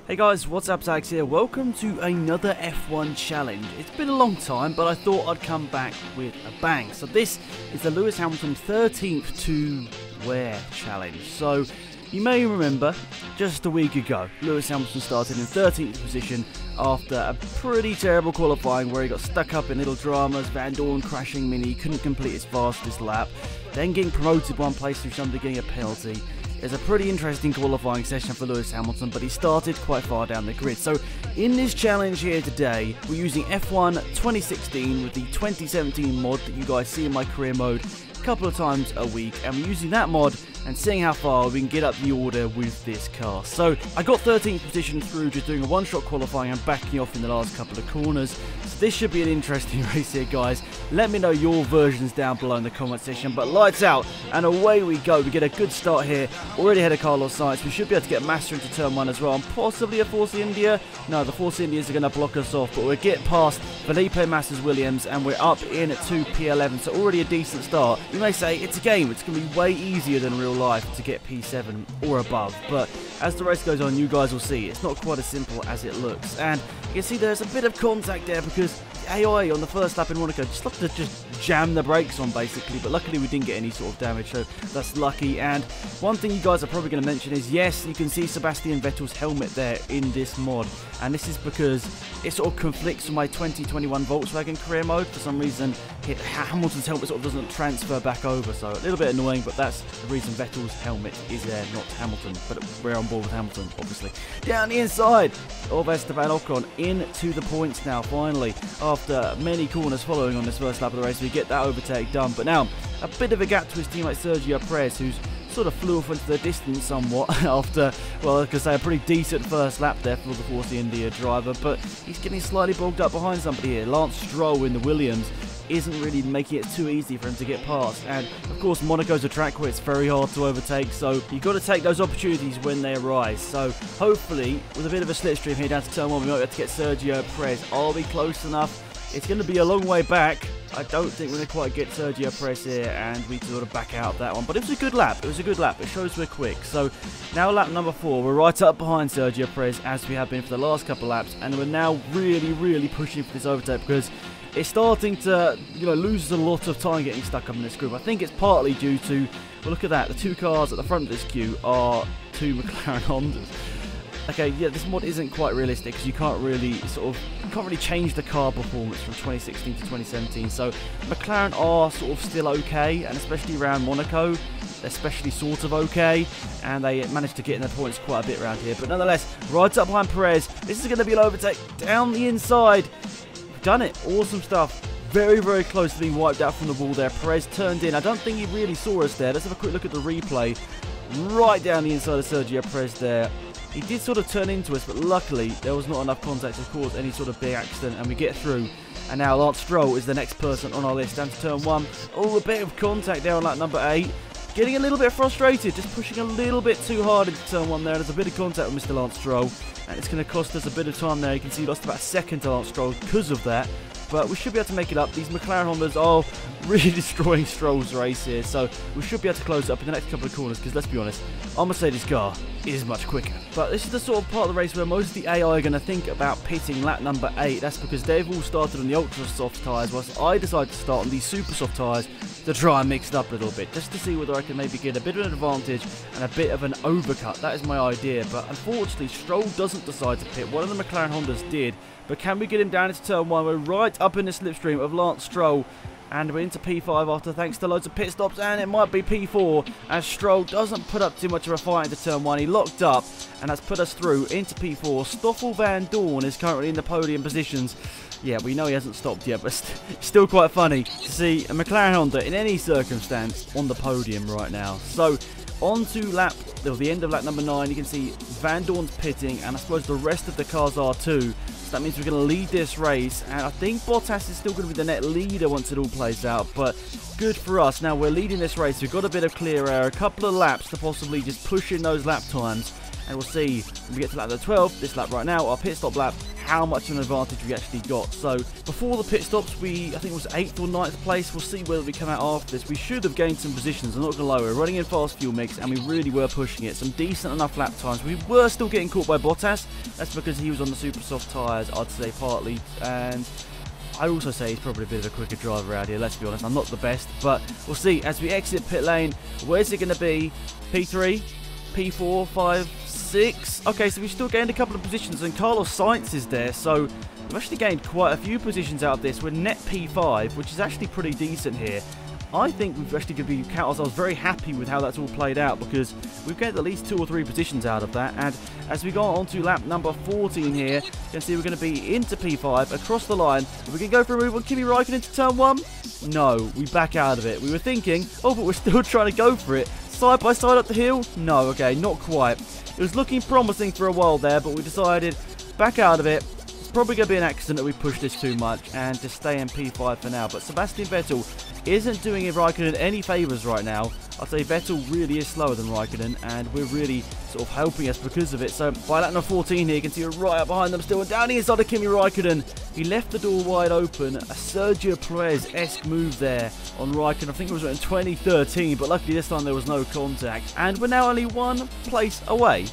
Hey guys, what's up, Zags here. Welcome to another F1 challenge. It's been a long time, but I thought I'd come back with a bang. So this is the Lewis Hamilton 13th to where challenge. So you may remember, just a week ago, Lewis Hamilton started in 13th position after a pretty terrible qualifying where he got stuck up in little dramas, Van Dorn crashing Mini, couldn't complete his fastest lap, then getting promoted one place through somebody getting a penalty. It's a pretty interesting qualifying session for Lewis Hamilton, but he started quite far down the grid. So in this challenge here today, we're using F1 2016 with the 2017 mod that you guys see in my career mode a couple of times a week, and we're using that mod and seeing how far we can get up the order with this car. So I got 13th position through just doing a one-shot qualifying and backing off in the last couple of corners. So this should be an interesting race here, guys. Let me know your versions down below in the comment section. But lights out and away we go. We get a good start here. Already ahead of Carlos Sainz. We should be able to get Massa into turn 1 as well, and possibly a Force India. No, the Force Indias are going to block us off, but we'll get past Felipe Massa's Williams and we're up in at 2 P11. So already a decent start. You may say it's a game. It's going to be way easier than real life to get P7 or above, but as the race goes on, you guys will see it's not quite as simple as it looks. And you can see there's a bit of contact there because the AI on the first lap in Monaco just like to jam the brakes on basically, but luckily we didn't get any sort of damage, so that's lucky. And one thing you guys are probably going to mention is, yes, you can see Sebastian Vettel's helmet there in this mod, and this is because it sort of conflicts with my 2021 Volkswagen career mode. For some reason Hamilton's helmet sort of doesn't transfer back over, so a little bit annoying, but that's the reason Vettel's helmet is there, not Hamilton. But we're on board with Hamilton, obviously. Down the inside of Esteban Ocon into the points now, finally, after many corners following on this first lap of the race. We get that overtake done, but now a bit of a gap to his teammate Sergio Perez, who's sort of flew off into the distance somewhat after, well, I could say a pretty decent first lap there for the Force India driver, but he's getting slightly bogged up behind somebody here. Lance Stroll in the Williams isn't really making it too easy for him to get past, and of course Monaco's a track where it's very hard to overtake, so you've got to take those opportunities when they arise. So hopefully with a bit of a slipstream here down to turn 1, we might be able to get Sergio Perez. Are we close enough? It's going to be a long way back. I don't think we're going to quite get Sergio Perez here, and we sort of back out of that one. But it was a good lap. It was a good lap. It shows we're quick. So now lap number 4. We're right up behind Sergio Perez, as we have been for the last couple of laps. And we're now really pushing for this overtake because it's starting to, lose a lot of time getting stuck up in this group. I think it's partly due to, well, look at that. The two cars at the front of this queue are two McLaren Hondas. Okay, yeah, this mod isn't quite realistic because you can't really change the car performance from 2016 to 2017. So McLaren are sort of still okay, and especially around Monaco, especially sort of okay, and they managed to get in their points quite a bit around here. But nonetheless, right up behind Perez. This is going to be an overtake down the inside. We've done it. Awesome stuff. Very close to being wiped out from the wall there. Perez turned in. I don't think he really saw us there. Let's have a quick look at the replay. Right down the inside of Sergio Perez there. He did sort of turn into us, but luckily there was not enough contact to cause any sort of big accident, and we get through. And now Lance Stroll is the next person on our list down to turn 1. Oh, a bit of contact there on lap number 8. Getting a little bit frustrated, just pushing a little bit too hard into turn 1 there. There's a bit of contact with Mr. Lance Stroll, and it's going to cost us a bit of time there. You can see he lost about a second to Lance Stroll because of that. But we should be able to make it up. These McLaren Hondas are really destroying Stroll's race here, so we should be able to close it up in the next couple of corners because, let's be honest, our Mercedes car is much quicker. But this is the sort of part of the race where most of the AI are going to think about pitting lap number 8. That's because they've all started on the ultra soft tyres, whilst I decided to start on these super soft tyres to try and mix it up a little bit, just to see whether I can maybe get a bit of an advantage and a bit of an overcut. That is my idea, but unfortunately Stroll doesn't decide to pit. One of the McLaren Hondas did, but can we get him down into turn 1? We're right up in the slipstream of Lance Stroll, and we're into P5 after thanks to loads of pit stops, and it might be P4 as Stroll doesn't put up too much of a fight into turn 1. He locked up, and that's put us through into P4. Stoffel Van Dorn is currently in the podium positions. Yeah, we know he hasn't stopped yet, but still quite funny to see a McLaren Honda in any circumstance on the podium right now. So on to the end of lap number 9, you can see Van Dorn's pitting, and I suppose the rest of the cars are too. So that means we're going to lead this race, and I think Bottas is still going to be the net leader once it all plays out, but good for us. Now we're leading this race, we've got a bit of clear air, a couple of laps to possibly just push in those lap times, and we'll see when we get to lap 12, this lap right now, our pit stop lap, how much of an advantage we actually got. So before the pit stops, I think it was 8th or 9th place. We'll see whether we come out after this. We should have gained some positions, I'm not going to lie. We're running in fast fuel mix and we really were pushing it. Some decent enough lap times. We were still getting caught by Bottas. That's because he was on the super soft tyres, I'd say partly. And I'd also say he's probably a bit of a quicker driver around here, let's be honest. I'm not the best, but we'll see. As we exit pit lane, where's it going to be? P3? P4? 5? 6? Okay, so we've still gained a couple of positions, and Carlos Sainz is there, so we've actually gained quite a few positions out of this. We're net P5, which is actually pretty decent here. I think we've actually going to be count ourselves very happy with how that's all played out, because we've gained at least 2 or 3 positions out of that. And as we go on to lap number 14 here, you can see we're going to be into P5 across the line. Are we going to go for a move on Kimi Raikkonen into turn 1? No, we back out of it. We were thinking, oh, but we're still trying to go for it. Side by side up the hill? No, okay, not quite. It was looking promising for a while there, but we decided back out of it. It's probably going to be an accident that we push this too much and just stay in P5 for now. But Sebastian Vettel isn't doing Raikkonen any favours right now. I'd say Vettel really is slower than Raikkonen, and we're really sort of helping us because of it. So by lap number 14 here, you can see we're right up behind them still, and down the inside of Kimi Raikkonen. He left the door wide open. A Sergio Perez-esque move there on Raikkonen. I think it was in 2013, but luckily this time there was no contact. And we're now only 1 place away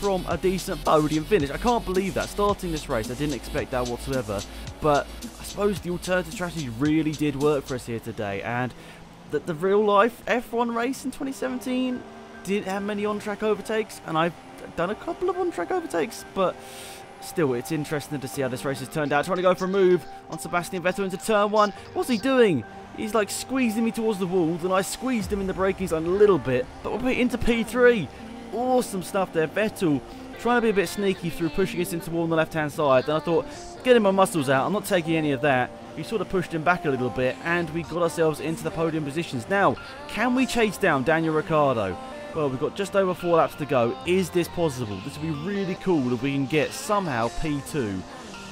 from a decent podium finish. I can't believe that. Starting this race, I didn't expect that whatsoever. But I suppose the alternative strategy really did work for us here today. And the real-life F1 race in 2017 didn't have many on-track overtakes. And I've done a couple of on-track overtakes, but still, it's interesting to see how this race has turned out. Trying to go for a move on Sebastian Vettel into turn 1. What's he doing? He's like squeezing me towards the wall. Then I squeezed him in the braking zone a little bit. But we're into P3. Awesome stuff there. Vettel trying to be a bit sneaky through pushing us into the wall on the left-hand side. Then I thought, getting my muscles out. I'm not taking any of that. We sort of pushed him back a little bit, and we got ourselves into the podium positions. Now, can we chase down Daniel Ricciardo? Well, we've got just over 4 laps to go. Is this possible? This would be really cool if we can get somehow P2.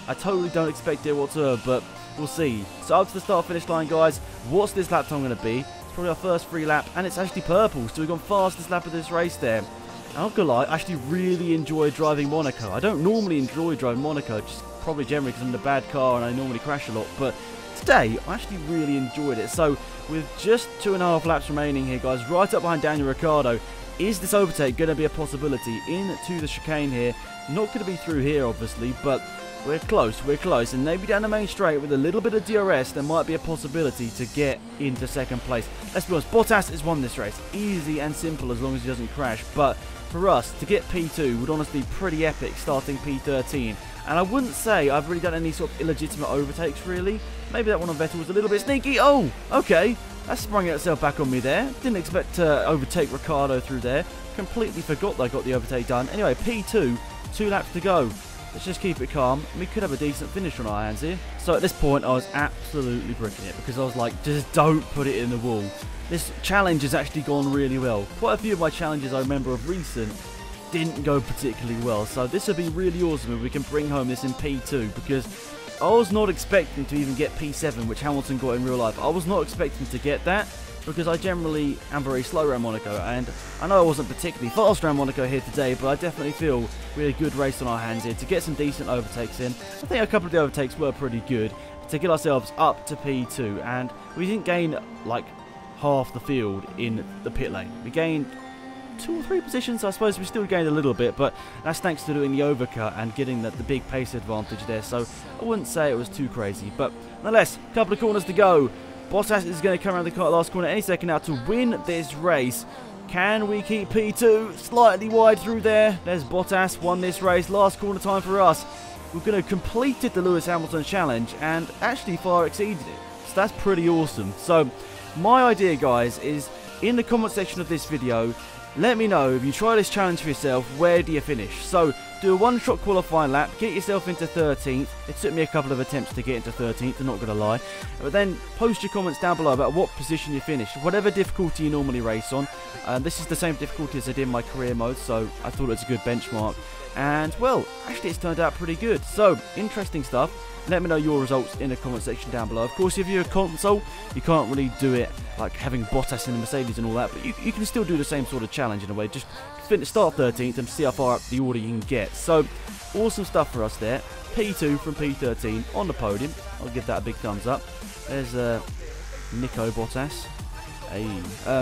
I totally don't expect it whatsoever, but we'll see. So up to the start-finish line, guys. What's this lap time going to be? It's probably our first free lap, and it's actually purple, so we've gone fastest lap of this race there. I'm not going to lie, I actually really enjoy driving Monaco. I don't normally enjoy driving Monaco, just probably generally because I'm in a bad car and I normally crash a lot, but today I actually really enjoyed it. So with just 2.5 laps remaining here, guys, right up behind Daniel Ricciardo, is this overtake going to be a possibility into the chicane here? Not going to be through here, obviously, but we're close, and maybe down the main straight with a little bit of DRS, there might be a possibility to get into second place. Let's be honest, Bottas has won this race. Easy and simple as long as he doesn't crash, but for us, to get P2 would honestly be pretty epic starting P13. And I wouldn't say I've really done any sort of illegitimate overtakes, really. Maybe that one on Vettel was a little bit sneaky. Oh, okay. That sprung itself back on me there. Didn't expect to overtake Ricciardo through there. Completely forgot that I got the overtake done. Anyway, P2, 2 laps to go. Let's just keep it calm. We could have a decent finish on our hands here. So at this point, I was absolutely bricking it because I was like, just don't put it in the wall. This challenge has actually gone really well. Quite a few of my challenges I remember of recent didn't go particularly well. So this would be really awesome if we can bring home this in P2, because I was not expecting to even get P7, which Hamilton got in real life. I was not expecting to get that, because I generally am very slow around Monaco, and I know I wasn't particularly fast around Monaco here today, but I definitely feel we had a good race on our hands here to get some decent overtakes in. I think a couple of the overtakes were pretty good to get ourselves up to P2, and we didn't gain like half the field in the pit lane. We gained 2 or 3 positions. I suppose we still gained a little bit, but that's thanks to doing the overcut and getting the big pace advantage there, so I wouldn't say it was too crazy. But nonetheless, a couple of corners to go. Bottas is going to come around the last corner any second now to win this race. Can we keep P2 slightly wide through there? There's Bottas, won this race. Last corner time for us. We're going to completed the Lewis Hamilton challenge and actually far exceeded it. So that's pretty awesome. So my idea, guys, is in the comment section of this video, let me know if you try this challenge for yourself, where do you finish? So do a one-shot qualifying lap, get yourself into 13th. It took me a couple of attempts to get into 13th, I'm not going to lie. But then post your comments down below about what position you finished, whatever difficulty you normally race on. This is the same difficulty as I did in my career mode, so I thought it was a good benchmark. And, well, actually it's turned out pretty good. So, interesting stuff. Let me know your results in the comment section down below. Of course, if you're a console, you can't really do it like having Bottas in the Mercedes and all that, but you can still do the same sort of challenge in a way. Just start 13th and see how far up the order you can get. So, awesome stuff for us there. P2 from P13 on the podium. I'll give that a big thumbs up. There's Nico Bottas. Hey.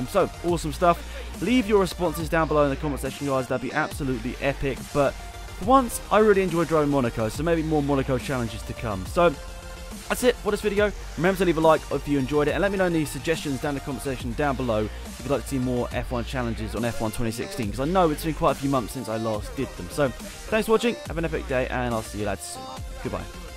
So, awesome stuff. Leave your responses down below in the comment section, guys. That'd be absolutely epic. But for once, I really enjoyed driving Monaco, so maybe more Monaco challenges to come. So, that's it for this video. Remember to leave a like if you enjoyed it, and let me know any suggestions down in the comment section down below if you'd like to see more F1 challenges on F1 2016, because I know it's been quite a few months since I last did them. So, thanks for watching, have an epic day, and I'll see you lads soon. Goodbye.